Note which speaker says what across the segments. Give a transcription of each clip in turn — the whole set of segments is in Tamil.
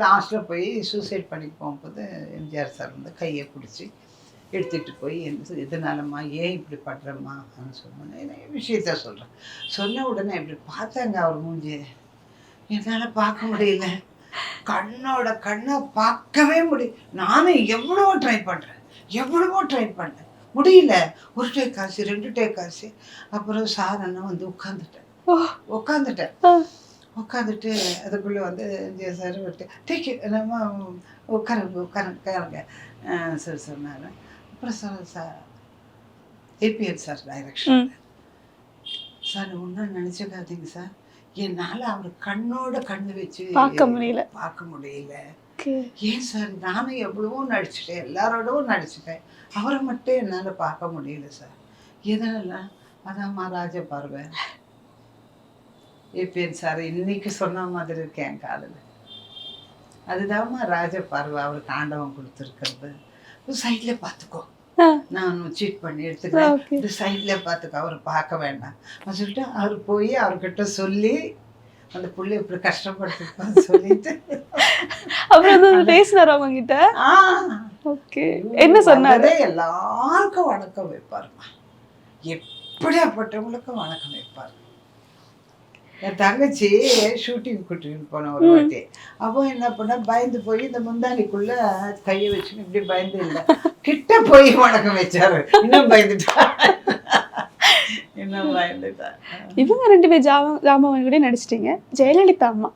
Speaker 1: லாஸ்ட்டில் போய் சூசைட் பண்ணி போகும்போது எம்ஜிஆர் சார் வந்து கையை பிடிச்சி எடுத்துகிட்டு போய் இதனாலம்மா ஏன் இப்படி பண்ணுறம்மான்னு சொன்னோன்னே விஷயத்த சொல்கிறேன். சொன்ன உடனே இப்படி பார்த்தாங்க அவர் மூஞ்சி. என்னால் பார்க்க முடியல. கண்ணை பார்க்கவே முடியும். நானும் எவ்வளவோ ட்ரை பண்ணேன். முடியல. ஒரு டேக் காசு, 2 டேக் காசு. அப்புறம் சார் அண்ணன் வந்து உட்காந்துட்டு அதுக்குள்ளே வந்து எம்ஜிஆர் சார் விட்டு டேக்கு நம்ம உட்காருங்க சார் சொன்னார். அப்புறம் sir ABN sir direction. Sir ஒன்றும் நினச்சிக்காதீங்க சார், என்னால் அவர் கண்ணு வச்சு பார்க்க முடியல. ஏன் சார், நானும் எவ்வளவோ நடிச்சிட்டேன், எல்லாரோடவும் நடிச்சிட்டேன், அவரை மட்டும் என்னால் பார்க்க முடியல சார். எதனால? அதாம்மா ராஜ பார்வை. ஏபிஎன் சார் இன்னைக்கு சொன்ன மாதிரி இருக்கேன் காதில். அதுதான்மா ராஜ பார்வை அவருக்கு ஆண்டவன் கொடுத்துருக்கிறது. சைடில் பார்த்துக்கோ, நான் சீட் பண்ணி எடுத்துக்கிறேன், இந்த சைடில் பார்த்துக்கோ, அவர் பார்க்க வேண்டாம் சொல்லிட்டு அவர் போய் அவர்கிட்ட சொல்லி அந்த புள்ளை இப்படி கஷ்டப்பட்டுருப்பான்னு சொல்லிட்டு
Speaker 2: அப்புறம் பேசினார் அவங்க கிட்ட. ஓகே, என்ன சொன்னாரு?
Speaker 1: எல்லாருக்கும் வணக்கம் வைப்பாருமா, எப்படியாப்பட்டவங்களுக்கும் வணக்கம் வைப்பார். என் தங்கச்சி ஷூட்டிங் கூட்டின்னு போன ஒரு வாட்டி. அப்போ என்ன பண்ண, பயந்து போய் இந்த முந்தானிக்குள்ள கையை வச்சுன்னு இப்படி பயந்து இல்லை, கிட்ட போய் வணக்கம் வச்சாரு. இன்னும் பயந்துட்டா.
Speaker 2: இவங்க 2 பேர் ஜாம்பவான் கூட நடிச்சிட்டீங்க. ஜெயலலிதா அம்மா,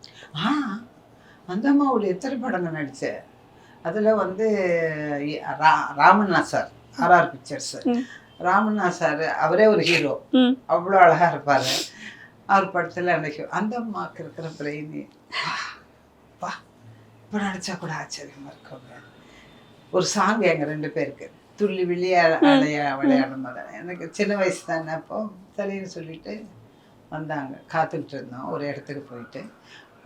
Speaker 1: அந்த அம்மாவோட எத்தனை படங்க நடிச்சேன். அதில் வந்து Ramanna sir, RR Pictures, Ramanna sir அவரே ஒரு ஹீரோ, அவ்வளோ அழகாக இருப்பார். அவர் படத்தில் அன்னைக்கு அந்த அம்மாவுக்கு இருக்கிற பிரெயினி வா இப்போ நினச்சா கூட ஆச்சரியமாக இருக்கவங்க. ஒரு சாங் எங்கள் 2 பேருக்கு, துள்ளி விளையாடும் போது எனக்கு சின்ன வயசு தானே. அப்போ சரின்னு சொல்லிட்டு வந்தாங்க, காத்துக்கிட்டு இருந்தோம். ஒரு இடத்துக்கு போயிட்டு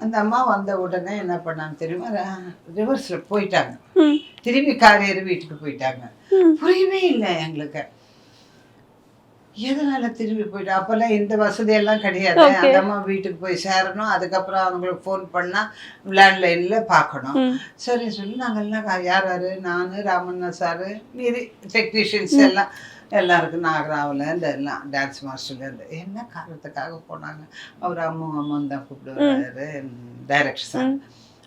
Speaker 1: அந்த அம்மா வந்த உடனே என்ன பண்ணாங்க தெரியுமா, ரிவர்ஸில் போயிட்டாங்க, திரும்பி கார் ஏறி வீட்டுக்கு போயிட்டாங்க. புரியவே இல்லை எங்களுக்கு, எதனால திரும்பி போயிட்டா. அப்போல்லாம் இந்த வசதியெல்லாம் கிடையாது. அந்த அம்மா வீட்டுக்கு போய் சேரணும், அதுக்கப்புறம் அவங்களுக்கு ஃபோன் பண்ணால் லேண்ட்லைனில் பார்க்கணும். சரி சொல்லி நாங்கள் எல்லாம் யார் நான், ராமண்ணா சார், மீறி டெக்னீஷியன்ஸ் எல்லாருக்கும் நாகராவிலேருந்து எல்லாம் டான்ஸ் மாஸ்டர்லேருந்து என்ன காரணத்துக்காக போனாங்க. அவர் அம்மன் தான் கூப்பிடுவாரு டைரக்டர் சார்.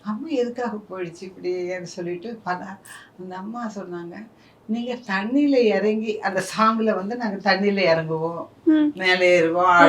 Speaker 1: அம்மா எதுக்காக போயிடுச்சு இப்படின்னு சொல்லிட்டு அந்த அம்மா சொன்னாங்க, நீங்கள் தண்ணியில் இறங்கி அந்த சாங்கில் வந்து நாங்கள் தண்ணியில் இறங்குவோம், மேலே ஏறுவோம்,